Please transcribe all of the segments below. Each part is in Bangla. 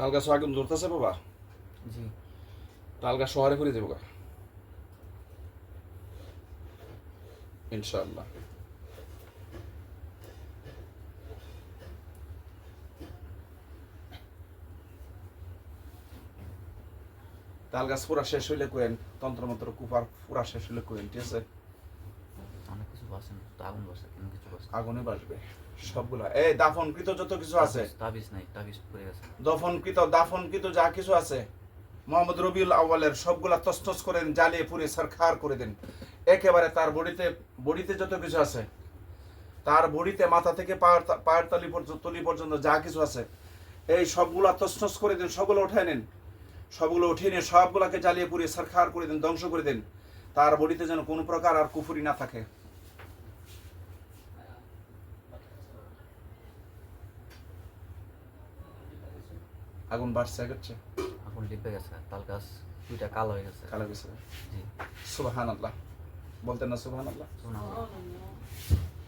তাল গাছ আগুন ধরতেছে বাবা? জি। তাল গাছ শহরে করে দেবো ইনশাআল্লাহ। তাল গাছ পুরা শেষ হইলে কোয়েন, তন্ত্রমন্ত্র কুপার পুরা শেষ হইলে কোয়েন, ঠিক আছে? অনেক কিছু বাসেন তো আগুন বসে, কেন কিছু বসে আগুনে বাসবে সবগুলা। এই দাফনকৃত যত কিছু আছে, তাবিজ নাই, তাবিজ পড়ে গেছে। দাফনকৃত যা কিছু আছে মোহাম্মদ রবিউল আউয়ালের সবগুলা তছনছ করে দেন, জ্বালিয়ে পুড়ে সরখার করে দেন একেবারে। তার বডিতে যত কিছু আছে, তার বডিতে মাথা থেকে পায়ের তলি পর্যন্ত যা কিছু আছে, এই সবগুলা তছনছ করে দেন, সবগুলো উঠায় নেন, সবগুলো উঠিয়ে নিয়ে সবগুলাকে জ্বালিয়ে পুড়িয়ে সরখার করে দেন, ধ্বংস করে দেন। তার বডিতে যেন কোনো প্রকার আর কুফুরি না থাকে। আগুন বাড়ছে গেছে, আগুন লিপে গেছে, তাল গাছ দুইটা কালো হয়ে গেছে। কালো গেছে। জি। সুবহানাল্লাহ বলতেন না? সুবহানাল্লাহ।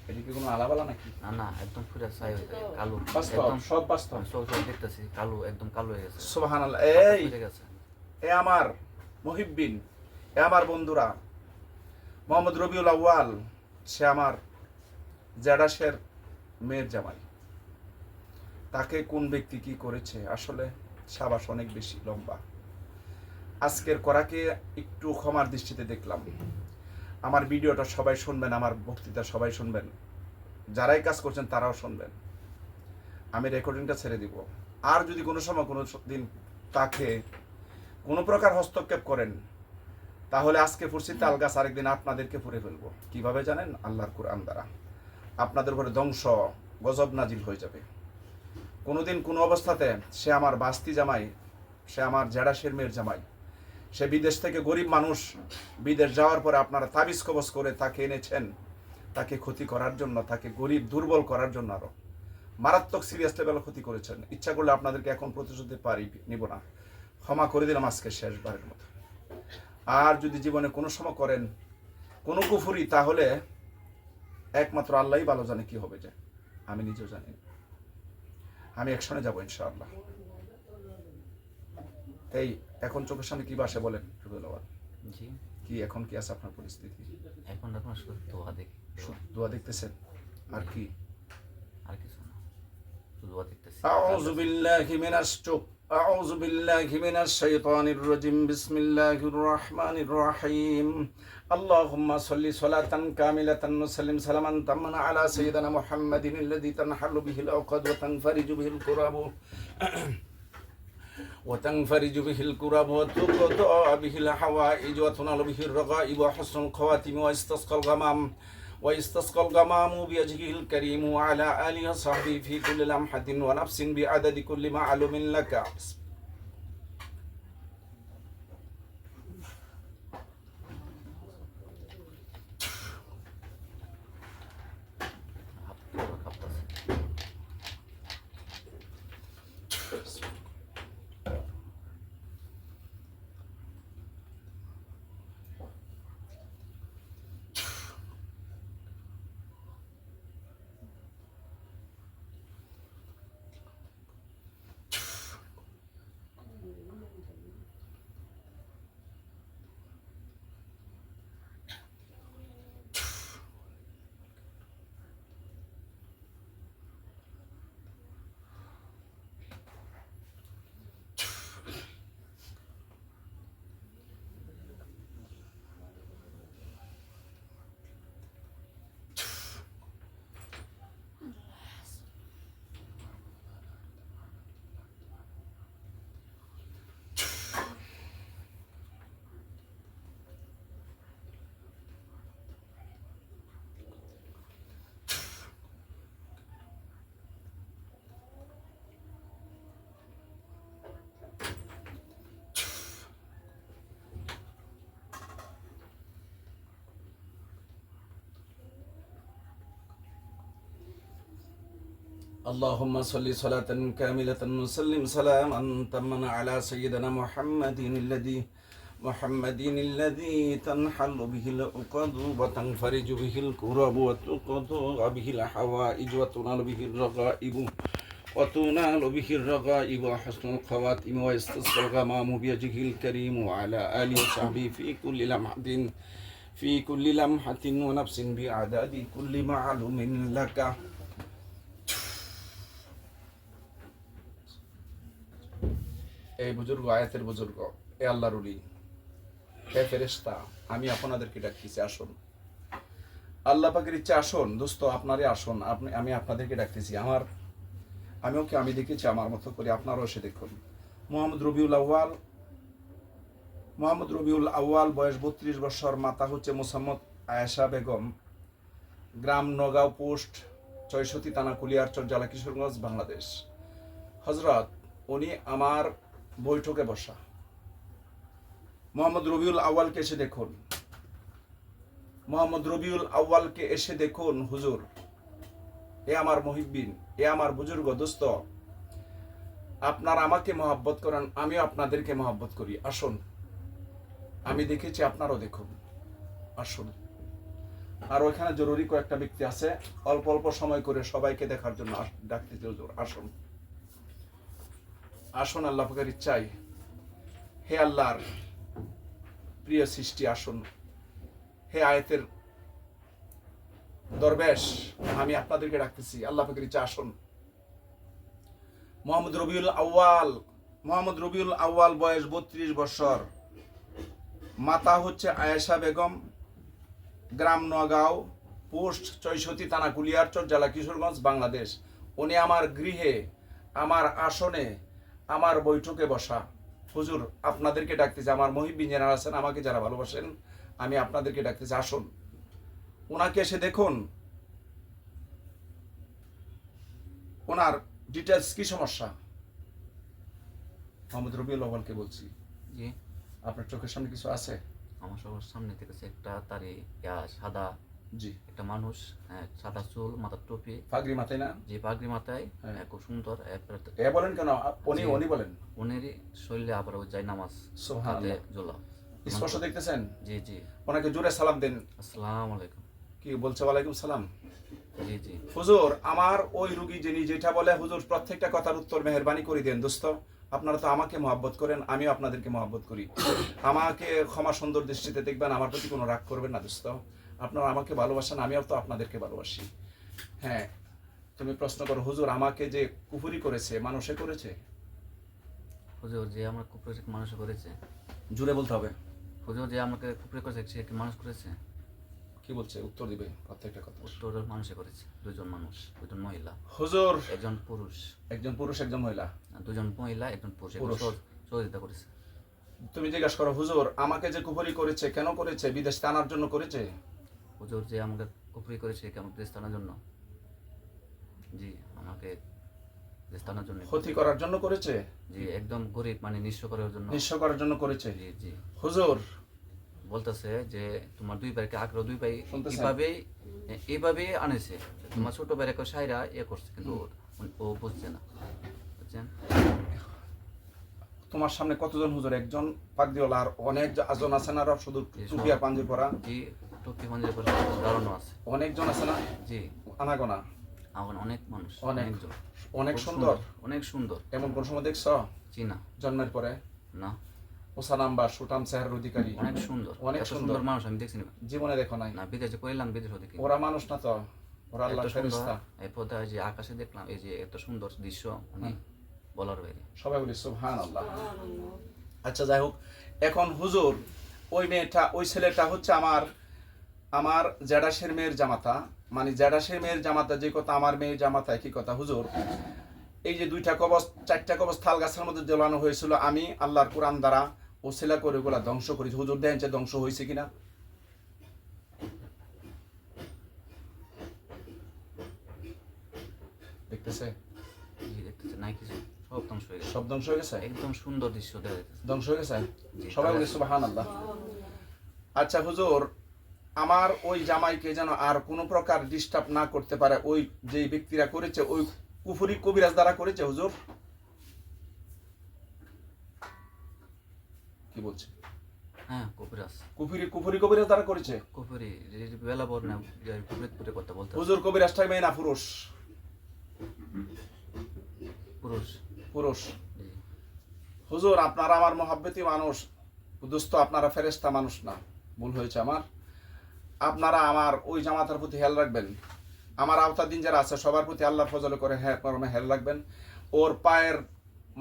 এটা কি কোনো আলাবালা নাকি? না না, একদম পুরো ছাই হয়ে যায়, কালো, বাস্তব, একদম সব বাস্তব। সব দেখতেছি কালো, একদম কালো হয়ে গেছে। সুবহানাল্লাহ। এই গেছে। এ আমার মুহিব্বিন, এ আমার বন্ধুরা, মোহাম্মদ রবিউল আউয়াল সে আমার জেডাশের মেয়ের জামাই। তাকে কোন ব্যক্তি কি করেছে, আসলে সাবাস অনেক বেশি লম্বা। আজকের করাকে একটু ক্ষমার দৃষ্টিতে দেখলাম। আমার ভিডিওটা সবাই শুনবেন, আমার বক্তৃতা সবাই শুনবেন, যারাই কাজ করছেন তারাও শুনবেন। আমি রেকর্ডিংটা ছেড়ে দিব। আর যদি কোনো সময় কোনো দিন তাকে কোনো প্রকার হস্তক্ষেপ করেন, তাহলে আজকে ফুরসি তাল গাছ আরেকদিন আপনাদেরকে পুড়ে ফেলবো। কিভাবে জানেন? আল্লাহর কুরআন দ্বারা আপনাদের উপরে ধ্বংস গজব নাজিল হয়ে যাবে। কোনোদিন কোনো অবস্থাতে সে আমার বাস্তি জামাই, সে আমার জেডাশের মেয়ের জামাই, সে বিদেশ থেকে গরিব মানুষ, বিদেশ যাওয়ার পরে আপনারা তাবিজ কবজ করে তাকে এনেছেন, তাকে ক্ষতি করার জন্য, তাকে গরিব দুর্বল করার জন্য আরো মারাত্মক সিরিয়াস লেভেল ক্ষতি করেছেন। ইচ্ছা করলে আপনাদেরকে এখন প্রতিশোধ নিব না, ক্ষমা করে দিলাম আজকে শেষবারের মতো। আর যদি জীবনে কোনো সময় করেন কোনো কুফুরি, তাহলে একমাত্র আল্লাহই ভালো জানে কি হবে, যে আমি নিজেও জানি না। আমি একসঙ্গে যাবো ইনশাআল্লাহ। এই এখন চোখের সামনে কি বাসে বলেন রবিউল আউয়াল? জি। কি এখন কি আছে আপনার পরিস্থিতি? এখন শুধু দোয়া দেখি। দোয়া দেখতেছেন? আর কি? আর কিছু না, শুধু দোয়া দেখতেছি। আউযু বিল্লাহি মিনাশ শাইতানির রাজিম। বিসমিল্লাহির রহমানির রহিম। আল্লাহুম্মা সাল্লি সালাতান কামিলাতান ওয়া সাল্লিম সালামান তাম্মান আলা সাইয়্যিদিনা মুহাম্মাদিন আল্লাযী তানহালু বিহিল উকাদ ওয়া তানফারিজু বিহিল কুরাব وتنفرج به الكرب وتقضى به الحوائج وتنال به الرغائب وحسن الخواتم ويستسقى الغمام بوجهه الكريم وعلى آله وصحبه في كل لمحة ونفس بعدد كل معلوم لك. اللهم صل صلاة كاملة وسلم سلاما تاما على سيدنا محمد الذي تنحل به العقد وتنفرج به الكرب وتقضى به الحوائج وتنال به الرغائب وتنال به الرغائب وحسن الخواتم ويستسقى الغمام بوجهه الكريم وعلى آله وصحبه في كل لمحة ونفس بأعداد كل معلوم لك. এই বুজুর্গ, আয়াতের বুজুর্গ, এ আল্লাহর ওলি, হে ফেরেশতা, আমি আপনাদেরকে ডাকতেছি, আসুন। আল্লাহ পাকের ইচ্ছা, আসুন দোস্ত, আপনারে আসুন। আমি আপনাদেরকে ডাকতেছি। আমি দেখেছি আমার মতো করে, আপনারাও এসে দেখুন। মোহাম্মদ রবিউল আউয়াল, বয়স 32 বছর, মাতা হচ্ছে মোসাম্মদ আয়েশা বেগম, গ্রাম নগাঁও পোস্ট, 64 থানা, কুলিয়ারচর জেলা, কিশোরগঞ্জ, বাংলাদেশ। হযরত, উনি আমার বৈঠকে বসা। মোহাম্মদ রবিউল আউয়ালকে এসে দেখুন, মোহাম্মদ রবিউল আউয়ালকে এসে দেখুন হুজুর। এ আমার মুহিব্বিন, এ আমার বুজুর্গ দোস্ত, আপনারা আমাকে মহব্বত করেন, আমিও আপনাদেরকে মহব্বত করি, আসুন। আমি দেখেছি, আপনারাও দেখুন, আসুন। আর ওইখানে জরুরি কয়েকটা ব্যক্তি আছে, অল্প অল্প সময় করে সবাইকে দেখার জন্য ডাকতেছি হুজুর, আসুন, আসুন। আল্লাহ পাকের ইচ্ছায়, হে আল্লাহর প্রিয় সৃষ্টি, আসুন। হে আয়াতের দরবেশ, আমি আপনাদেরকে ডাকতেছি, আল্লাহ পাকের ইচ্ছা, আসুন। মোহাম্মদ রবিউল আউয়াল, বয়স 32 বছর, মাতা হচ্ছে আয়েশা বেগম, গ্রাম নগাঁও পোস্ট, 64 থানা, কুলিয়ারচর জেলা, কিশোরগঞ্জ, বাংলাদেশ। উনি আমার গৃহে, আমার আসনে, আমার বৈঠকে বসা। হুজুর, আপনাদেরকে ডাকতেছি, আমার মুহিব্বিন যারা আছেন, আমাকে যারা ভালোবাসেন, আমি আপনাদেরকে ডাকতেছি, আসুন। ওনাকে এসে দেখুন, ওনার ডিটেলস কি সমস্যা। মোহাম্মদ রবিউল আউয়ালকে বলছি, জি, আপনার চোখের সামনে কিছু আছে? আমার সবার সামনে থেকে একটা তারে সাদা, জি, একটা মানুষ, সাদা চুল, মাথার টুপি, পাগড়ি মাথায় না? যে পাগড়ি মাথায়, হ্যাঁ। খুব সুন্দর। এ বলেন কেন? উনি বলেন। উনেরই শরীরে আবার ওই যায় নামাজ সুবহানাল্লাহ। জোলা। স্পষ্ট দেখতেছেন? জি জি। ওনাকে জোরে সালাম দেন। আসসালামু আলাইকুম। কি বলছে? ওয়ালাইকুম সালাম। জি জি। হুজুর, আমার ওই রুগী যিনি যেটা বলে, হুজুর প্রত্যেকটা কথার উত্তর মেহেরবানি করে দেন দোস্ত। আপনারা তো আমাকে মহব্বত করেন, আমিও আপনাদেরকে মহব্বত করি। আমাকে ক্ষমা সুন্দর দৃষ্টিতে দেখবেন, আমার প্রতি কোনো রাগ করবেন না দোস্ত। আপনারা আমাকে ভালোবাসেন, আমিও তো আপনাদেরকে ভালোবাসি। হ্যাঁ, তুমি প্রশ্ন করো, হুজুর আমাকে যে কুফরি করেছে, মানুষে করেছে? হুজুর, যে আমার কুপুরে মানুষ করেছে। জুড়ে বলতে হবে। হুজুর, যে আমাকে কুপুরে করেছে, সে কি মানুষ করেছে? কি বলছে? উত্তর দিবে প্রত্যেকটা কথা। উত্তর মানুষে করেছে। দুজন মানুষ, দুজন মহিলা। হুজুর, একজন পুরুষ, একজন পুরুষ, একজন মহিলা। দুজন মহিলা, একজন পুরুষ। সহযোগিতা করেছে। তুমি জিজ্ঞাসা করো, হুজুর আমাকে যে কুফরি করেছে, কেন করেছে? বিদেশ টানার জন্য করেছে? হুজুর, যে আমাকে কুপুরি করেছে, কেমন দেশ টানার জন্য? জি, আমাকে দেশ টানার জন্য। ক্ষতি করার জন্য করেছে? জি, একদম গরিব, মানে নিঃস্ব করার জন্য। নিঃস্ব করার জন্য করেছে? জি জি। হুজুর বলতেছে যে তোমার দুই ভাইকে আগ্রহ, দুই ভাই শুনতেছেন? এইভাবেই আনেছে। তোমার ছোট ভাইয়ের একটা সাইরা করছে, কিন্তু ও বুঝছে না, বুঝছেন? তোমার সামনে কতজন হুজুর? একজন পাগড়িওয়ালা, আর অনেক জন আছে না? শুধু টুপি আর পাঞ্জাবি পরা? জি, টুপি পাঞ্জাবি পরা দাঁড়ানো আছে। অনেকজন আছে না? জি, আনাগোনা এখন অনেক মানুষ, অনেকজন, অনেকজন। অনেক খুব সুন্দর, অনেক সুন্দর। এমন কোন সময় দেখছ জি না, জন্মের পরে? না, ওসা নাম্বার, সুটাম চেহারার অধিকারী, অনেক সুন্দর, অনেক এত সুন্দর সুন্দর মানুষ আমি দেখছি না। জীবনে দেখো নাই? না, বিদেশে কইলাম, বিদেশে দেখি। ওরা মানুষ না তো, ওরা এত আল্লাহর সুন্দর, ফেরেশতা। এই পথে যে আকাশে দেখলাম, এই যে এত সুন্দর দৃশ্য, মানে বলার বাইরে। সবাই বলি সুবহানাল্লাহ। আচ্ছা, যাই হোক, এখন হুজুর ওই মেয়েটা, ওই ছেলেটা হচ্ছে আমার জ্যাঠাশের মেয়ের জামাতা, মানে জ্যাঠাশের মেয়ের জামাতা। যে কথা আমার মেয়ের জামাতা, একই কথা হুজুর। এই যে 2টা কবজ, 4টা কবজ থাল গাছের মধ্যে জ্বলানো হয়েছিল, আমি আল্লাহর কোরআন দ্বারা ওসিলা করে ওগুলা ধ্বংস করেছি। হুজুর দেখেন যে ধ্বংস হয়েছে কিনা? দেখতেছে? জি, দেখতেছে নাই কিছু, সব ধ্বংস হয়ে গেছে। সব ধ্বংস হয়ে গেছে? একদম সুন্দর দৃশ্য দেখা যাচ্ছে। ধ্বংস হয়ে গেছে? জি, সবাই বলি সুবহানাল্লাহ। আচ্ছা হুজুর, আমার ওই জামাইকে যেন আর কোনো প্রকার ডিস্টার্ব না করতে পারে, ওই যে ব্যক্তিরা করেছে, ওই কুফরি কবিরাজ দ্বারা করেছে হুজুর। কি বলছে? হ্যাঁ, কবিরাজ। কুফরি কবিরাজ দ্বারা করেছে? কুফরি, যে বেলা বর না, যে কুফরিত করে কথা বলতে। হুজুর কবিরাজটা মেয়ে না পুরুষ? পুরুষ। পুরুষ। জি হুজুর আপনারা আমার মহাব্বতী মানুষ, দোস্ত আপনারা ফেরেশতা মানুষ না, ভুল হয়েছে আমার। আপনারা আমার ওই জামাতার প্রতি খেয়াল রাখবেন। আমার আওতাধীন যারা আছে সবার প্রতি আল্লাহর ফজলে করে খেয়াল রাখবেন। ওর পায়ের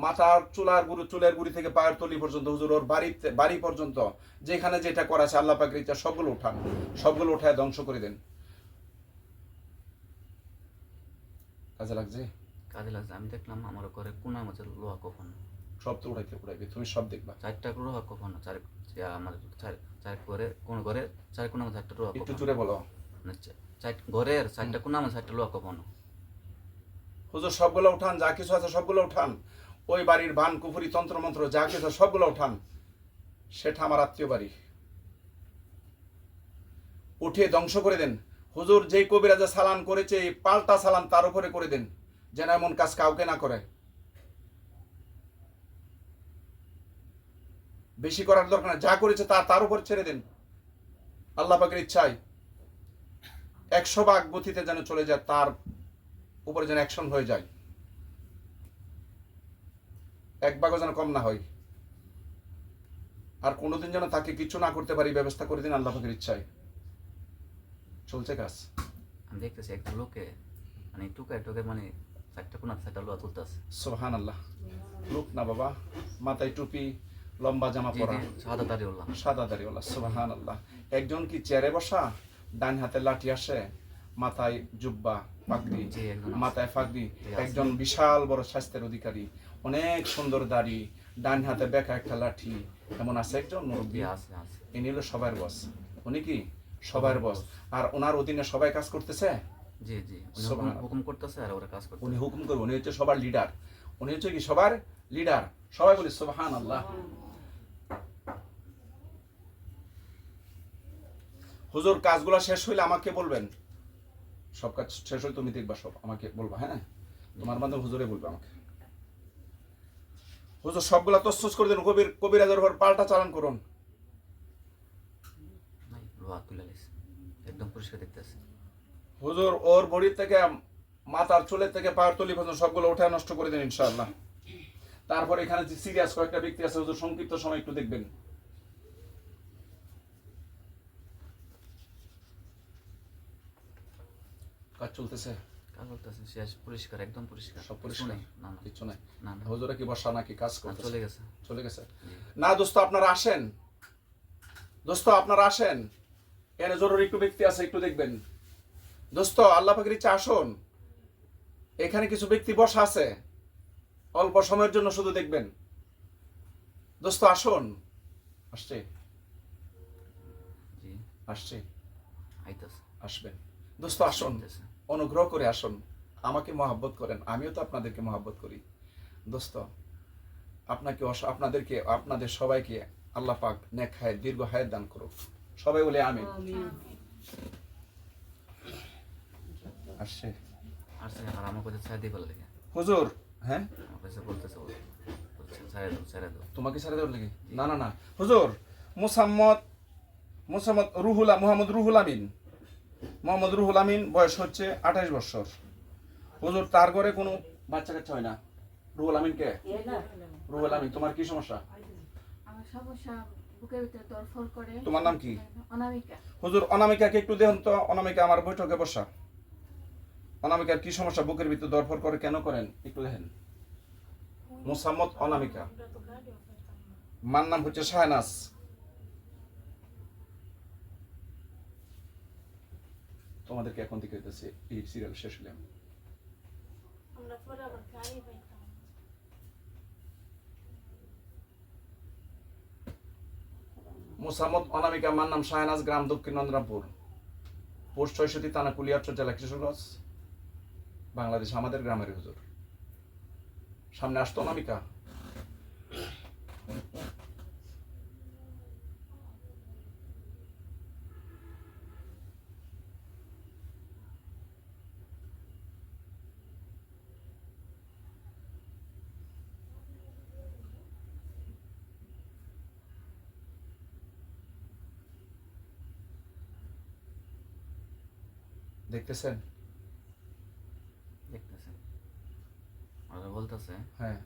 মাথার চুলের গুড়ি থেকে পায়ের তলি পর্যন্ত হুজুর ওর বাড়ি পর্যন্ত যেখানে যেটা করা আছে আল্লাহ পাকের ইচ্ছা সবগুলো উঠান, সবগুলো উঠায় ধ্বংস করে দেন। কাজে লাগছে? কাজে লাগছে। আমি দেখলাম আমার ঘরে কোনার মধ্যে লোহা কফন, সব তো উড়াইবে, তুমি সব দেখবা। 4টা লোহা কফন, আমার চার ঘরে কোন ঘরে 4 কোনার মধ্যে 4টা লোহা একটু কফন। জোরে বলো। মানে ঘরের 4টা কোনার মধ্যে 4টা লোহা কফন। হুজুর সবগুলো উঠান, যা কিছু আছে সবগুলো উঠান। ওই বাড়ির বান কুফুরি তন্ত্রমন্ত্র যা কিছু সবগুলো উঠান। সেটা আমার আত্মীয় বাড়ি, উঠে ধ্বংস করে দেন। হুজুর যেই কবিরাজা সালান করেছে পাল্টা সালান তার উপরে করে দেন, যেন এমন কাজ কাউকে না করে। বেশি করার দরকার না, যা করেছে তার উপর ছেড়ে দেন। আল্লাহ পাকের ইচ্ছায় 100 ভাগ গতিতে যেন চলে যায়, তার উপরে যেন অ্যাকশন হয়ে যায়, 1 ভাগও যেন কম না হয়। আর কোনোদিন যেন তাকে কিছু না করতে পারি ব্যবস্থা করে দিন আল্লাহ পাকের ইচ্ছায়। চলছে কাজ। আমি দেখতেছি একটা লোকে মানে টুকে মানে 4টা কোনার 4টা লোহা তুলতেছে। সুবহানাল্লাহ। লোক না বাবা, মাথায় টুপি, লম্বা জামা পরা, সাদা দাড়িওয়ালা। সাদা দাড়িওয়ালা। সুবহানাল্লাহ। একজন কি চেয়ারে বসা, ডান হাতে লাঠি আসে, মাথায় জুব্বা পাগড়ি, জি, একজন মাথায় পাগড়ি, আছে। একজন বিশাল বড় স্বাস্থ্যের অধিকারী, অনেক সুন্দর দাড়ি, ডান হাতে বেঁকা একটা লাঠি, এমন আছে একজন মুরব্বী। আছে। ইনি হলো সবার বস। উনি কি সবার বস, আর ওনার অধীনে সবাই কাজ করতেছে। জি উনি সুবহানাল্লাহ। হুকুম করতেছে আর ওরা কাজ করতেছে। উনি হুকুম করবে, উনি হচ্ছে সবার লিডার। উনি হচ্ছে কি সবার লিডার। সবাই বলি সুবহানাল্লাহ। হুজুর কাজগুলো শেষ হইলে আমাকে বলবেন, সব কাজ শেষ হলে তুমি দেখবা, সব আমাকে বলবা। হ্যাঁ, তোমার মাধ্যমে হুজুরে বলবে আমাকে। হুজুর সবগুলা তসতস করে দেন, কবিরাজের উপর পাল্টা চালান করুন। নাই লোহা তুলে লিস, একদম পরিষ্কার দেখতেছে। হুজুর ওর বডি থেকে মাথার চুলের থেকে পায়ের তলি পর্যন্ত সবগুলো উঠায় নষ্ট করে দেন ইনশাআল্লাহ। তারপর এখানে যে সিরিয়াস কয়েকটা ব্যক্তি আছে হুজুর সংক্ষিপ্ত সময় একটু দেখবেন। কাজ চলতেছে, কাজ করতেছে, শেষ, পরিষ্কার, একদম পরিষ্কার। সব কিছু পরিষ্কার, নেই। না কিছু নাই। না হুজুরা কি বসা নাকি কাজ না, করতেছে? চলে গেছে। চলে গেছে। জি। না দোস্ত আপনারা আসেন, দোস্ত আপনারা আসেন, এখানে জরুরি একটু ব্যক্তি আছে, একটু দেখবেন। দোস্ত আল্লাহ পাকের ইচ্ছা আসুন, এখানে কিছু ব্যক্তি বসা আছে, অল্প সময়ের জন্য শুধু দেখবেন। দোস্ত আসুন। আসছে জি আসছে আইতাছে। আসবেন। দোস্ত আসুন, অনুগ্রহ করে আসুন, আমাকে মহাব্বত করেন, আমিও তো আপনাদেরকে মহাব্বত করি। দোস্ত আপনাদেরকে আপনাদের সবাইকে আল্লাহ পাক নেক হায়াত, দীর্ঘ হায়াত দান করুক। সবাই বলে আমিন। আসছে আর আমার কাছে ছাড় দিয়ে লেগে হুজুর। হ্যাঁ, আমার কাছে বলতেছে ছেড়ে দাও। তোমাকে ছেড়ে দেওয়ার লেগে? না হুজুর, মোহাম্মদ রুহুল আমিন, মোহাম্মদ রুহুল আমিন, বয়স হচ্ছে 28 বছর। হুজুর তার ঘরে কোনো বাচ্চা কাচ্চা হয় না। রুহুল আমিন কে? রুহুল আমিন, তোমার কি সমস্যা? আমার সমস্যা বুকের ভিতরে দরফর করে। তোমার নাম কি? অনামিকা। হুজুর অনামিকাকে একটু দেখুন তো। অনামিকা আমার বৈঠকে বসা। অনামিকার কি সমস্যা, বুকের ভিতরে দরফর করে, কেন করেন একটু দেখেন। মোসাম্মদ অনামিকা, মার নাম হচ্ছে শাহনাজ। তোমাদেরকে এখন থেকে হইতেছে এই সিরিয়াল শেষ হলে আমরা পরে আবার গাড়ি পাইতাম। মোসাম্মদ অনামিকা, মার নাম শাহনাজ, গ্রাম দক্ষিণ নন্দরামপুর, পোস্ট ৬৬, থানা কুলিয়ারচর, জেলা কিশোরগঞ্জ, বাংলাদেশ। আমাদের গ্রামের হুজুর। সামনে আসতো অনামিকা। দেখতেছেন? দেখতেছে, আর বলতেছে আছে হ্যাঁ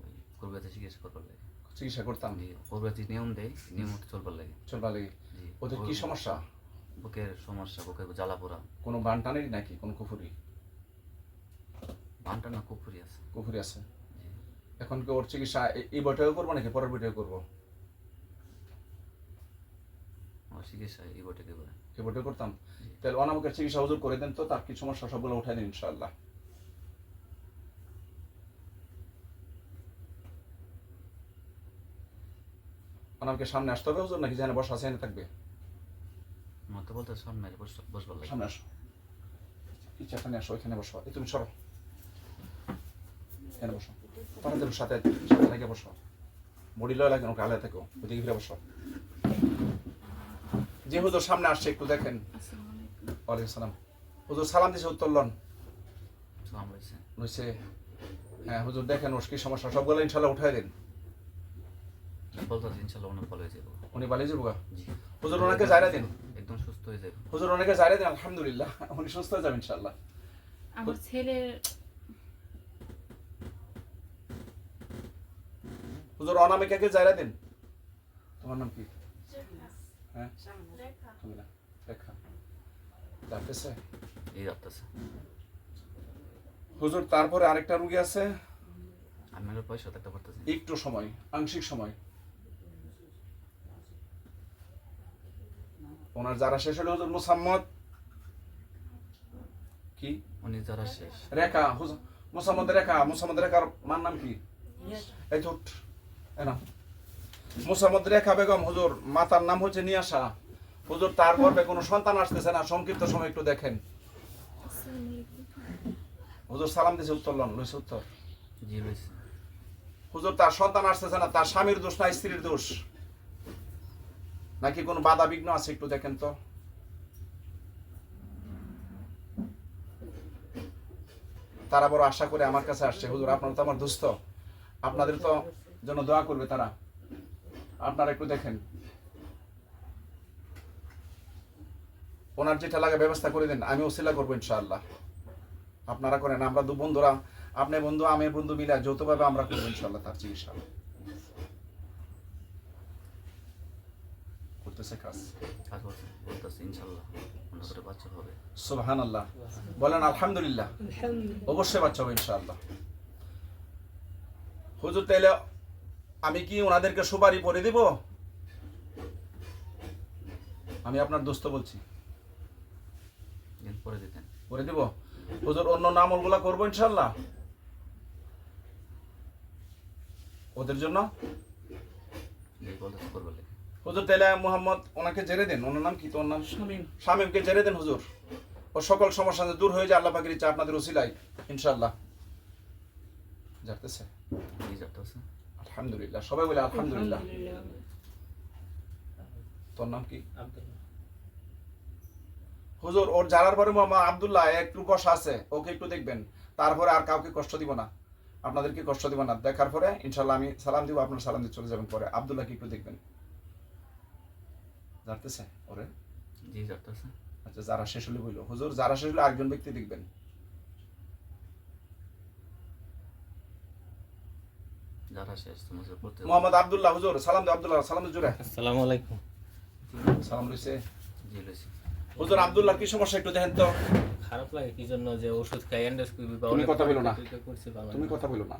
ওই করবাতে চিকিৎসা করবার লাগে। চিকিৎসা করতাম জি করবাতে নিয়ম দেয়, নিয়ম মতো চলবার লাগে। চলবা লাগে। জি ওদের কি সমস্যা? বুকের সমস্যা, বুকের জ্বালা পোড়া। কোনো বানটানেরই নাকি কোনো কুফুরি? বানটা না কুপুরি আছে। কুফুরি আছে। জি এখন কি ওর চিকিৎসা এই বইটাও করবো নাকি পরের বইটাও করবো? আমার চিকিৎসা এই বইটাকে করে। এই বইটাও করতাম। জি। তাহলে অনামকের চিকিৎসা হুজুর করে দেন তো, তার কি সমস্যা সবগুলো উঠাই দিন ইনশাআল্লাহ। অনামকে সামনে আসতে হবে হুজুর নাকি যেখানে বসা আছে এনে থাকবে? আমার তো বলতে সামনে বসবার লাগে। সামনে আসো, কি চাখানে আসো, ওইখানে বসো। এই তুমি সরো, এখানে বসো। পাড়াদের সাথে সাথে থেকে বসো। বডি লয় লাগে ওকে আলাদা থেকো, ওইদিকে ফিরে বসো। যে হুজুর সামনে আসছে একটু দেখেন। আসসালামু আলাইকুম। ওয়ালাইকুম সালাম। হুজুর সালাম দিছে, উত্তর লন সালাম হয়েছে। নইছে। হ্যাঁ হুজুর দেখেন ওর কি সমস্যা, সবগুলো ইনশাল্লাহ উঠাই দিন। বলতে ইনশাল্লাহ অনেক ভালো হয়ে যাবো। উনি বালি যাবো গা। জি হুজুর ওনাকে জায়রা দিন, একদম সুস্থ হয়ে যাবে। হুজুর ওনাকে জায়রা দিন। আলহামদুলিল্লাহ উনি সুস্থ হয়ে যাবেন ইনশাল্লাহ। আমার ছেলের হুজুর অনামিকাকে জায়রা দিন। তোমার নাম কি? হ্যাঁ তুমি না রেখা যাচ্ছে। এই যাচ্ছে। হুজুর তারপরে আরেকটা রোগী আছে, আমি আরো পয়সা থাকতে পারতেছি। একটু সময়, আংশিক সময়। ওনার যারা শেষ হলো হুজুর মুসাম্মদ কি উনি যারা শেষ। রেখা, হুজুর মুসাম্মদ রেখা। মুসাম্মদ রেখার মার নাম কি? এই তো না মুসাম্মদ রেখা বেগম। হুজুর মাতার নাম হচ্ছে নিয়াশা। হুজুর তার গর্ভে কোনো সন্তান আসতেছে না, সংক্ষিপ্ত সময় একটু দেখেন। আসসালামু আলাইকুম। হুজুর সালাম দিছে, উত্তর লন লইছে উত্তর। জি হয়েছে। হুজুর তার সন্তান আসতেছে না, তার স্বামীর দোষ না স্ত্রীর দোষ, নাকি কোনো বাধা বিঘ্ন আছে একটু দেখেন তো। তারা বড় আশা করে আমার কাছে আসছে। হুজুর আপনারা তো আমার দোস্ত, আপনাদের তো জন্য দোয়া করবে তারা। আপনারা একটু দেখেন, ওনার যেটা লাগে ব্যবস্থা করে দেন, আমি ওসিলা করবো ইনশাআল্লাহ। আপনারা করেন, আমরা দু বন্ধুরা, আপনি বন্ধু আমি বন্ধু মিলে যৌথভাবে আমরা করবো ইনশাআল্লাহ তার চিকিৎসা। করতেছে কাজ। কাজ বলতেছে ইনশাল্লাহ অন্য করে বাচ্চা হবে। সুবহানাল্লাহ বলেন আলহামদুলিল্লাহ। অবশ্যই বাচ্চা হবে ইনশাআল্লাহ। হুজুর তাইলে আমি কি ওনাদেরকে সুপারি করে দিব? আমি আপনার দোস্ত বলছি, দিন পরে দিতেন। করে দিব। হুজুর অন্য আমলগুলা করবো ইনশাআল্লাহ ওদের জন্য। বলতে করবার লাগে। হুজুর তাইলে মোহাম্মদ ওনাকে জেরে দেন। ওনার নাম কি? তোর নাম শামীমকে জেরে দেন হুজুর। ও সকল সমস্যা দূর হয়ে যায় আল্লাহ পাকের ইচ্ছা, আপনাদের ওসিলায় ইনশাআল্লাহ। যাচ্ছে এই যাচ্ছে। আলহামদুলিল্লাহ, সবাই বলে আলহামদুলিল্লাহ। তোর নাম কি? হুজুর ওর জানার পরে মোহাম্মদ আব্দুল্লাহ একটু বসা আছে, ওকে একটু দেখবেন। তারপরে আর কাউকে কষ্ট দিব না, আপনাদেরকে কষ্ট দিব না। দেখার পরে ইনশাআল্লাহ আমি সালাম দিব, আপনার সালাম দিয়ে চলে যাবেন। পরে আব্দুল্লাহকে একটু দেখবেন। যাচ্ছে ওরে। জি যাচ্ছে। আচ্ছা যারা শেষ হলে বললো হুজুর, যারা শেষ হলে আরেকজন ব্যক্তি দেখবেন। যারা শেষ তোমার পড়তে মোহাম্মদ আব্দুল্লাহ হুজুর সালাম দিও। আব্দুল্লাহ সালাম দিও জোরে। আসসালামু আলাইকুম। সালাম লইছে জি লইছি। হুজুর। আব্দুল্লাহ কি সমস্যা একটু দেখেন তো। খারাপ লাগে কি জন্য যে ওষুধ খাই এন্ডোস্কোপি বা তুমি অনেক কথা বলো না। করছে ভালো তুমি না। কথা বলো না।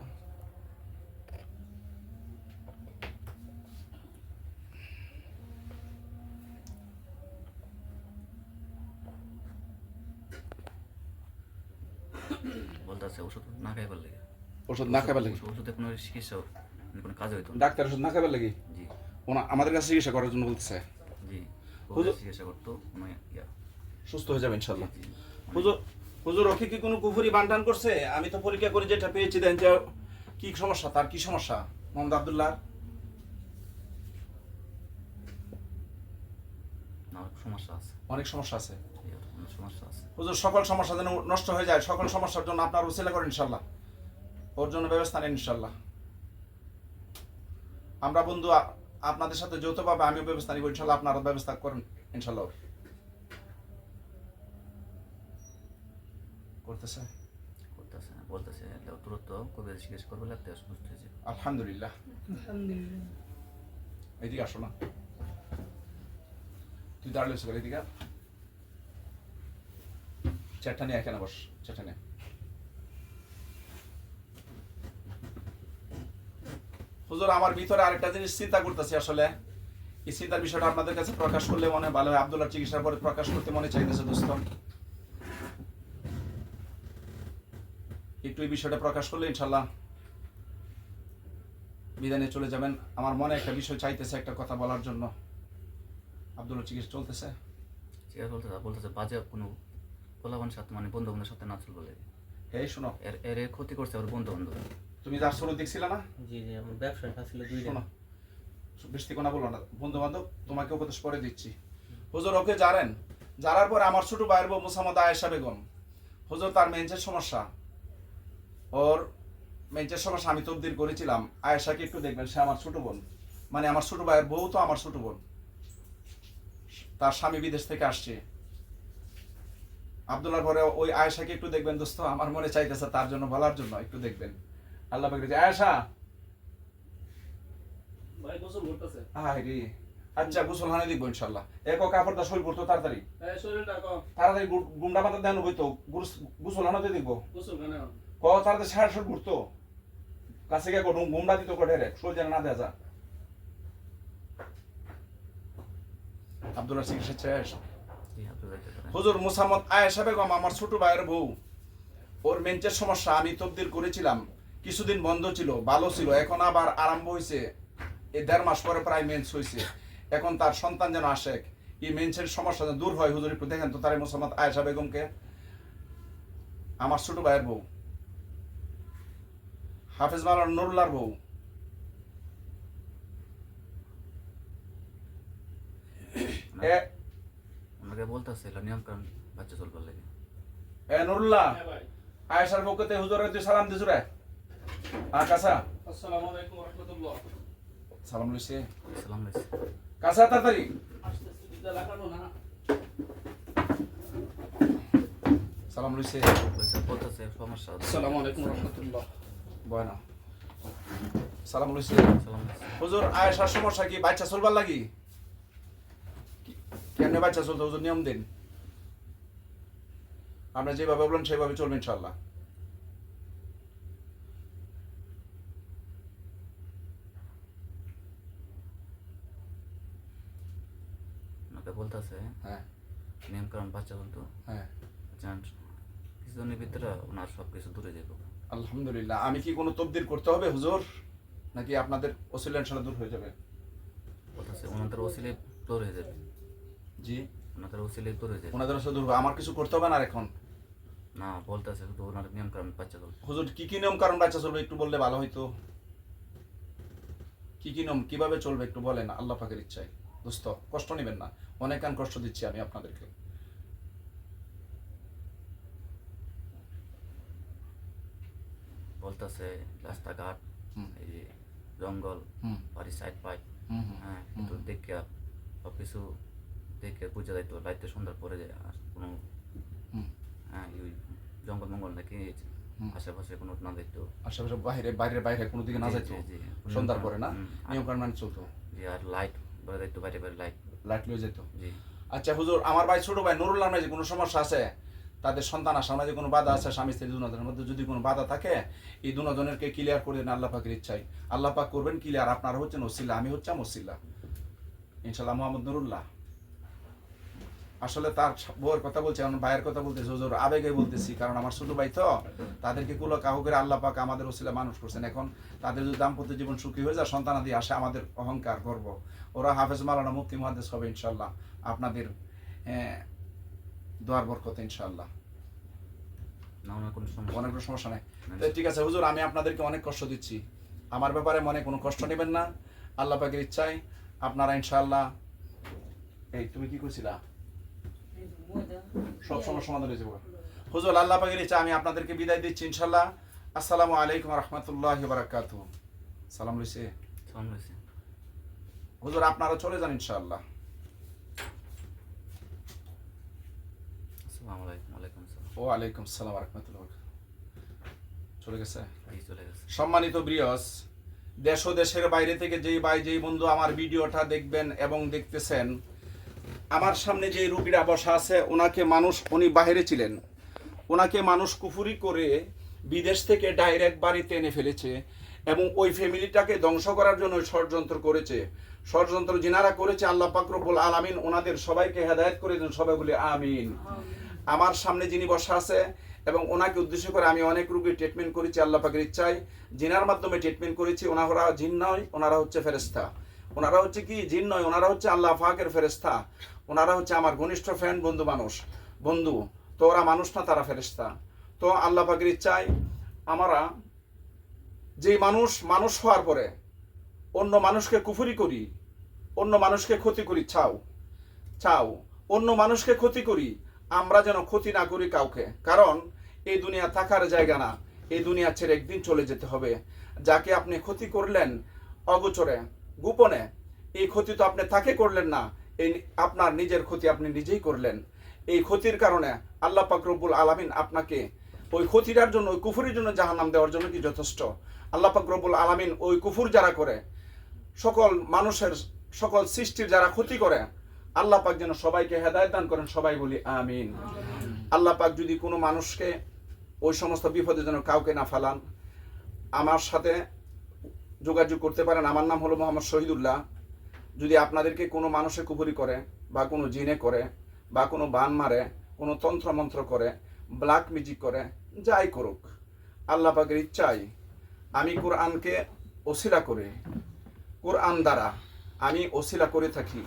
বলতেছে ওষুধ না খাইবার লাগে। ওষুধ না খাবার লাগে? ওষুধে কোনো চিকিৎসা কোনো কাজ হইতো না। ডাক্তার ওষুধ না খাবার লাগে? জি ওনা আমাদের কাছে চিকিৎসা করার জন্য বলতেছে। জি হুজুর- চিকিৎসা করতো কোনো ইয়া। সুস্থ হয়ে যাবে ইনশাআল্লাহ। জি, হুজুর হুজুর ওকে কি কোনো কুফুরি বানটান করছে? আমি তো পরীক্ষা করে যেটা পেয়েছি দেন যে কি সমস্যা, তার কি সমস্যা মোহাম্মদ আব্দুল্লাহ? না সমস্যা আছে। অনেক সমস্যা আছে অনেক সমস্যা আছে। হুজুর। সকল সমস্যা যেন নষ্ট হয়ে যায়, সকল সমস্যার জন্য আপনার উসিলা করেন ইনশাআল্লাহ। ওর জন্য ব্যবস্থা নেন ইনশাআল্লাহ। আমরা বন্ধু আপনাদের সাথে যৌথভাবে আমিও ব্যবস্থা নিব ইনশাআল্লাহ। আপনারা ব্যবস্থা করেন ইনশাআল্লাহ। করতেছে করতেছে বলতেছে তুরন্ত কবিরাজ জিজ্ঞেস করবে লাগতে অসুস্থ হয়েছে। আলহামদুলিল্লাহ। এদিকে আসো না, তুই দাঁড়ালে সকাল এদিকে আয়। চেয়ারটা নিয়ে এখানে বস, চেয়ারটা নিয়ে। হুজুর আমার ভিতরে আরেকটা জিনিস চিন্তা করতেছি, আসলে এই চিন্তার বিষয়টা আপনাদের কাছে প্রকাশ করলে মনে হয় ভালো হয়। আব্দুল্লাহর চিকিৎসার পরে প্রকাশ করতে মনে চাইতেছে দোস্ত, একটু এই বিষয়টা প্রকাশ করলে ইনশাল্লাহ বিদানে চলে যাবেন। আমার মনে একটা বিষয় চাইতেছে একটা কথা বলার জন্য। আব্দুল্লাহর চিকিৎসা চলতেছে, চিকিৎসা বলতেছে বাজে কোনো পোলাবানের সাথে মানে বন্ধু বান্ধবের সাথে না চলবে লাগে। এই শোনো, এর এর ক্ষতি করছে ওর বন্ধু বান্ধব। তুমি যার শুরু দেখছিলে না, জি জি, আমার ব্যবসাটা ছিল 2 শোনো, দিন। বেশি কোনো বলো না, বন্ধু বান্ধব তোমাকে উপদেশ পরে দিচ্ছি। হুজুর ওকে জানেন, জানার পর আমার ছোট ভাইয়ের বউ মুসাম্মদ আয়েশা বেগম, হুজুর তার মেন্সের সমস্যা, ওর মেন্সের সমস্যা আমি তবদির করেছিলাম। আয়েশাকে একটু দেখবেন, সে আমার ছোট বোন, মানে আমার ছোট ভাইয়ের বউ তো আমার ছোট বোন, তার স্বামী বিদেশ থেকে আসছে। আব্দুল্লাহর পরে ওই আয়েশাকে একটু দেখবেন দোস্ত, আমার মনে চাইতেছে তার জন্য বলার জন্য, একটু দেখবেন। আল্লাহ পাক বলেছে, আয়েশা ভাই গোসল করতেছে। আরে আচ্ছা, গোসল হানে দেখবো ইনশাল্লাহ। এক কাপড়টা শরীর করতো তাড়াতাড়ি, এই শরীরটা কম তাড়াতাড়ি গুন্ডা মাথা দেন হইতো, গোসল হানাতে দেখবো। গোসল কেন? ক তাড়াতাড়ি সারা শরীর ঘুরতো, কাছে গিয়ে গুন্ডা দিত কটে রে, শরীর যেন না দেয়া যা। আব্দুল্লাহ চিকিৎসা শেষ। জি আপনি যাইতে পারেন। হুজুর মুসাম্মদ আয়েশা বেগম আমার ছোট ভাইয়ের বউ, ওর মেন্সের সমস্যা আমি তবদির করেছিলাম, কিছুদিন বন্ধ ছিল, ভালো ছিল, এখন আবার আরম্ভ হয়েছে। এই 1.5 মাস পরে প্রায় মেন্স হয়েছে। এখন তার সন্তান যেন আসে, এই মেন্সের সমস্যা যেন দূর হয়। হুজুর একটু দেখেন তো তারে মুসাম্মদ আয়েশা বেগমকে, আমার ছোট ভাইয়ের বউ, হাফেজ মাওলানা নুরুল্লাহর বউ। ওনাকে বলতেছে এলা নিয়ম কারণ বাচ্চা চলবার লাগে। এ নুরুল্লাহ, হ্যাঁ ভাই। আয়েশার পক্ষতে হুজুরের তুই সালাম দিছু রে। কাসা আসসালামু আলাইকুম ওয়া রাহমাতুল্লাহ। সালাম লইছে, সালাম আলাইকুম। কাসা তাড়াতাড়ি আসতেছি, বিদ্যা লাগানো না। সালাম লইছে। বলতেছে সমস্যা। আসসালামু আলাইকুম ওয়া রাহমাতুল্লাহ। বয়না সালাম লইছে। সালাম আলাইকুম। হুজুর আয়েশার সমস্যা কি বাচ্চা চলবার লাগি? কেন বাচ্চা চলতে হুজুর নিয়ম দিন, আমরা যেভাবে বলেন সেভাবে চলবে ইনশাল্লাহ। ওনাকে বলতেছে হ্যাঁ নিয়ম কারণ বাচ্চা চলতো। হ্যাঁ কিছুদিনের ভিতরে ওনার সব কিছু দূরে যাবো। আলহামদুলিল্লাহ। আমি কি কোনো তবদির করতে হবে হুজুর, নাকি আপনাদের ওসিলা ইনশাল্লাহ দূর হয়ে যাবে? বলতেছে ওনাদের ওসিলে দূর হয়ে যাবে। জি, ওনাদের ওসিলে দূর হয়ে যাবে। ওনাদের ওসিলা দূর হবে, আমার কিছু করতে হবে না আর এখন? না বলতেছে শুধু ওনার নিয়ম কারণ বাচ্চা চলবে। হুজুর কি কি নিয়ম কারণ বাচ্চা চলবে একটু বললে ভালো হইতো। কি কি নিয়ম কিভাবে চলবে একটু বলেন, আল্লাহ পাকের ইচ্ছায়। দোস্ত কষ্ট নেবেন না, অনেক কান কষ্ট দিচ্ছি আমি আপনাদেরকে। বলতেছে রাস্তাঘাট, হুম। এই যে জঙ্গল, হুম। বাড়ির সাইড পাইট, হুম হুম হ্যাঁ একটু দেখে সব কিছু দেখে বুঝে যাইতো লাইটে সুন্দর পরে যায়। আর কোনো হুম। হ্যাঁ ওই জঙ্গল মঙ্গল নাকি হুম। আশেপাশে কোনো না দেখতো। আশেপাশে বাইরে বাইরে বাইরে কোনো দিকে না জি, যাইতো, জি, জি। সন্ধ্যার পরে না হুম, নিয়ম কারণ মানে চলতো, জি আর লাইট বলে দেখতো বাইরে বাইরে লাইট। লাইট লয়ে যেত। জি আচ্ছা হুজুর, আমার ভাই ছোট ভাই নুরুল্লাহ মাঝে কোনো সমস্যা আছে, তাদের সন্তান আসার মাঝে কোনো বাধা আছে, স্বামী স্ত্রী দুজনের মধ্যে যদি কোনো বাধা থাকে, এই দুজনেরকে ক্লিয়ার করে দেন আল্লাহ পাকের ইচ্ছায়। আল্লাহ পাক করবেন ক্লিয়ার। আপনারা হচ্ছেন ওসিলা, আমি হচ্ছি ওসিলা ইনশাল্লাহ। মোহাম্মদ নুরুল্লাহ আসলে তার বউয়ের কথা বলছে, আমার ভাইয়ের কথা বলতেছি হুজুর, আবেগে বলতেছি, কারণ আমার ছোট ভাই তো, তাদেরকে কুলো কাহু করে আল্লাহ পাক আমাদের ওসিলা মানুষ করছেন। এখন তাদের যদি দাম্পত্য জীবন সুখী হয়ে যায়, সন্তানাদি আসে, আমাদের অহংকার গর্ব। ওরা হাফেজ মাওলানা মুফতি মুহাদ্দিস হবে ইনশাল্লাহ, আপনাদের দোয়ার বরকতে ইনশাল্লাহ। না ওনার কোনো সমস্যা অনেক সমস্যা নেই। তো ঠিক আছে হুজুর, আমি আপনাদেরকে অনেক কষ্ট দিচ্ছি, আমার ব্যাপারে মনে কোনো কষ্ট নেবেন না। আল্লাহ পাকের ইচ্ছায় আপনারা ইনশাল্লাহ, এই তুমি কি করছিলা, সব সময় সমাধান হয়ে যাবে হুজুর। আল্লাহ পাকের ইচ্ছা আমি আপনাদেরকে বিদায় দিচ্ছি ইনশাল্লাহ। আসসালামু আলাইকুম রহমতুল্লাহি ওয়া বারাকাতুহু। সালাম লইছে সালাম হয়েছে। হুজুর, আপনারা চলে যান ইনশাআল্লাহ। আসসালামু আলাইকুম। ওয়ালাইকুম আসসালাম। ওয়া আলাইকুম আসসালাম ওয়া রাহমাতুল্লাহি ওয়া বারাকাতুহু। চলে গেছে। এই চলে গেছে। সম্মানিত ব্রিয়স, দেশ ও দেশের বাইরে থেকে যেই ভাই যেই বন্ধু আমার ভিডিওটা দেখবেন এবং দেখতেছেন, আমার সামনে যে রুগীরা বসা আছে উনি বাইরে ছিলেন, ওনাকে মানুষ কুফুরি করে বিদেশ থেকে ডাইরেক্ট বাড়িতে এনে ফেলেছে এবং ওই ফ্যামিলিটাকে ধ্বংস করার জন্য ষড়যন্ত্র করেছে। ষড়যন্ত্র যিনারা করেছে আল্লাহ পাক রব্বুল আলামিন ওনাদের সবাইকে হেদায়েত করে দেন, সবাই বলে আমিন। আমার সামনে যিনি বসা আছে এবং ওনাকে উদ্দেশ্য করে আমি অনেক রোগী ট্রিটমেন্ট করেছি আল্লাহ পাকের ইচ্ছায়। জিনার মাধ্যমে ট্রিটমেন্ট করেছি। ওনারা জিন নয়, ওনারা হচ্ছে ফেরেশতা। ওনারা হচ্ছে কি জিন নয়, ওনারা হচ্ছে আল্লাহ পাকের ফেরেশতা। ওনারা হচ্ছে আমার ঘনিষ্ঠ ফ্রেন্ড, বন্ধু। তো ওরা মানুষ না, তারা ফেরেশতা। তো আল্লাহ পাকের ইচ্ছায় আমরা যে মানুষ হওয়ার পরে অন্য মানুষকে কুফরি করি, অন্য মানুষকে ক্ষতি করি, চাও অন্য মানুষকে ক্ষতি করি, আমরা যেন ক্ষতি না করি কাউকে। কারণ এই দুনিয়া থাকার জায়গা না, এই দুনিয়া ছেড়ে একদিন চলে যেতে হবে। যাকে আপনি ক্ষতি করলেন অগোচরে, গোপনে, এই ক্ষতি তো আপনি তাকে করলেন না, এই আপনার নিজের ক্ষতি আপনি নিজেই করলেন। এই ক্ষতির কারণে আল্লাহ পাক রব্বুল আলামিন আপনাকে ওই ক্ষতিটার জন্য, ওই কুফুরির জন্য জাহান্নাম দেওয়ার জন্য কি যথেষ্ট? আল্লাহ পাক রব্বুল আলামিন ওই কুফুর যারা করে, সকল মানুষের, সকল সৃষ্টির যারা ক্ষতি করে, আল্লাহ পাক যেন সবাইকে হেদায়েত দান করেন, সবাই বলি আমিন। আল্লাহ পাক যদি কোনো মানুষকে ওই সমস্ত বিপদে যেন কাউকে না ফেলান। আমার সাথে যোগাযোগ করতে পারেন। আমার নাম হলো মোহাম্মদ শহীদুল্লাহ। যদি আপনাদেরকে কোনো মানুষে কুফরি করে বা কোনো জিনে করে বা কোনো বান মারে, কোনো তন্ত্রমন্ত্র করে, ব্ল্যাক ম্যাজিক করে, যাই করুক, আল্লাহ পাকের ইচ্ছায় আমি কোরআনকে ওসিলা করে, কোরআন দ্বারা আমি ওসিলা করে থাকি।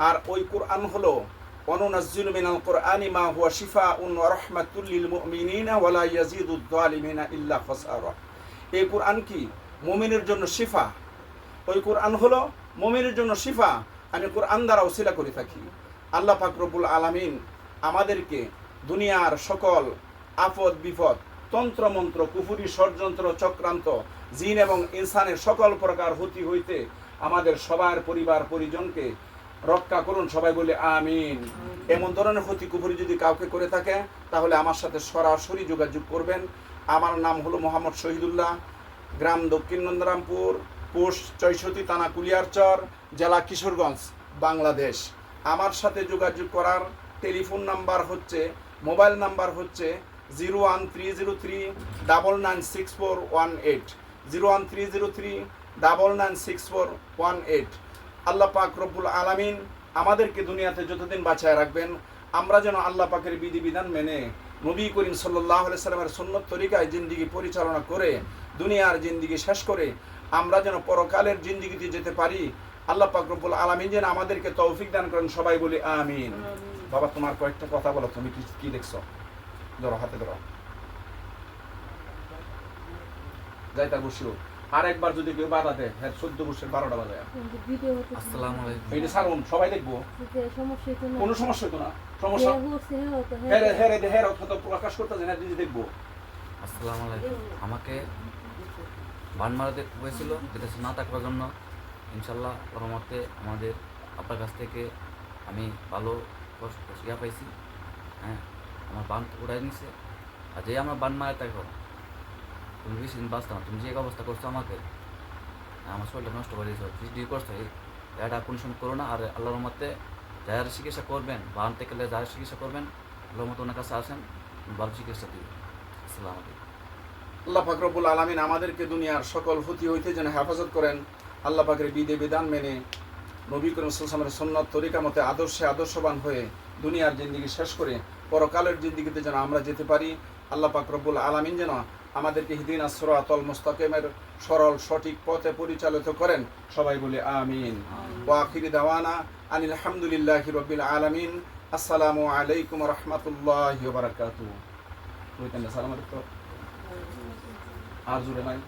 আর ওই কোরআন হলো অনুনাজ্জিলু মিনাল কোরআনি মা হুয়া শিফাউন ওয়া রাহমাতুল লিল মুমিনিনা ওয়া লা ইয়াজিদুদ যালিমিনা ইল্লা খাসারা। এই কোরআন কি মুমিনের জন্য শিফা। ওই কোরআন হলো মুমিনের জন্য শিফা। আমি কোরআন দ্বারা ওসিলা করে থাকি। আল্লাহ পাক রব্বুল আলামিন আমাদেরকে দুনিয়ার সকল আপদ বিপদ, তন্ত্রমন্ত্র, কুফুরি, ষড়যন্ত্র, চক্রান্ত, জিন এবং ইনসানের সকল প্রকার ক্ষতি হইতে আমাদের সবার পরিবার পরিজনকে রক্ষা করুন, সবাই বলে আমিন। এমন ধরনের ক্ষতি কুফুরি যদি কাউকে করে থাকে তাহলে আমার সাথে সরাসরি যোগাযোগ করবেন। আমার নাম হলো মোহাম্মদ শহীদুল্লাহ, গ্রাম দক্ষিণ নন্দরামপুর, পোস্ট 64, থানা কুলিয়ারচর, জেলা কিশোরগঞ্জ, বাংলাদেশ। আমার সাথে যোগাযোগ করার টেলিফোন নাম্বার হচ্ছে, মোবাইল নাম্বার হচ্ছে 01303996418, 01303996418। আল্লাহ পাক রব্বুল আলামিন আমাদেরকে দুনিয়াতে যতদিন বাঁচায় রাখবেন, আমরা যেন আল্লাহ পাকের বিধিবিধান মেনে নবী করিম সাল্লাল্লাহু আলাইহি সাল্লামের সুন্নত তরিকায় জিন্দেগি পরিচালনা করে দুনিয়ার জিন্দেগি শেষ করে আমরা যেন পরকালের জিন্দেগিতে যেতে পারি। আল্লাহ পাক রব্বুল আলামিন যেন আমাদেরকে তৌফিক দান করেন, সবাই বলি আমিন। বাবা, তোমার কয়েকটা কথা বলো, তুমি কি দেখছো? ধরো, হাতে ধরো, যাই তার বসিও। আর একবার যদি কেউ বাধা দেয়, হ্যাঁ 14 বছর 12টা বাজে। আসসালামু আলাইকুম। এইটা সারুন, সবাই দেখবো, কোনো সমস্যা হতো না। সমস্যা প্রকাশ করতে না, দিদি দেখবো। আসসালামু আলাইকুম। আমাকে বান মারাতে হয়েছিল বিদেশে না থাকার জন্য। ইনশাল্লাহ রহমতে আমাদের আপনার কাছ থেকে আমি ভালো ইয়া পাইছি। হ্যাঁ, আমার বান উড়াই নিছে। আর যে আমার বান মারা থাকো, তুমি বেশি দিন বাঁচতাম। তুমি যে অবস্থা করছো আমাকে, আমার শরীরটা নষ্ট করে দিয়েছো, ডিগ্রি করছো, এটা কোনো সময় করো না। আর আল্লাহর রহমতে যারা চিকিৎসা করবেন, বান থেকে যারা চিকিৎসা করবেন, আল্লাহর মতো ওনার কাছে আসেন, ভালো চিকিৎসা দিবেন। আসসালামু আলাইকুম। আল্লাহ পাক রব্বুল আলামিন আমাদেরকে দুনিয়ার সকল ক্ষতি হইতে যেন হেফাজত করেন। আল্লাহ পাকের বিধান মেনে নবী করিম সাল্লাল্লাহু আলাইহি ওয়াসাল্লামের সুন্নাত তরিকা মতে আদর্শবান হয়ে দুনিয়ার জিন্দেগি শেষ করে পরকালের জিন্দেগিতে যেন আমরা যেতে পারি। আল্লাহ পাক রব্বুল আলামিন যেন আমাদেরকে হিদিনাস সিরাতাল মুস্তাকিমের সরল সঠিক পথে পরিচালিত করেন, সবাই বলে আমিন। ওয়া আখিরি দাওয়ানা আনিল হামদুলিল্লাহি রাব্বিল আলামিন। আসসালামু আলাইকুম ওয়া রাহমাতুল্লাহি ওয়া বারাকাতুহু। সালাম আলাইকুম। আর জুড়ে নাই।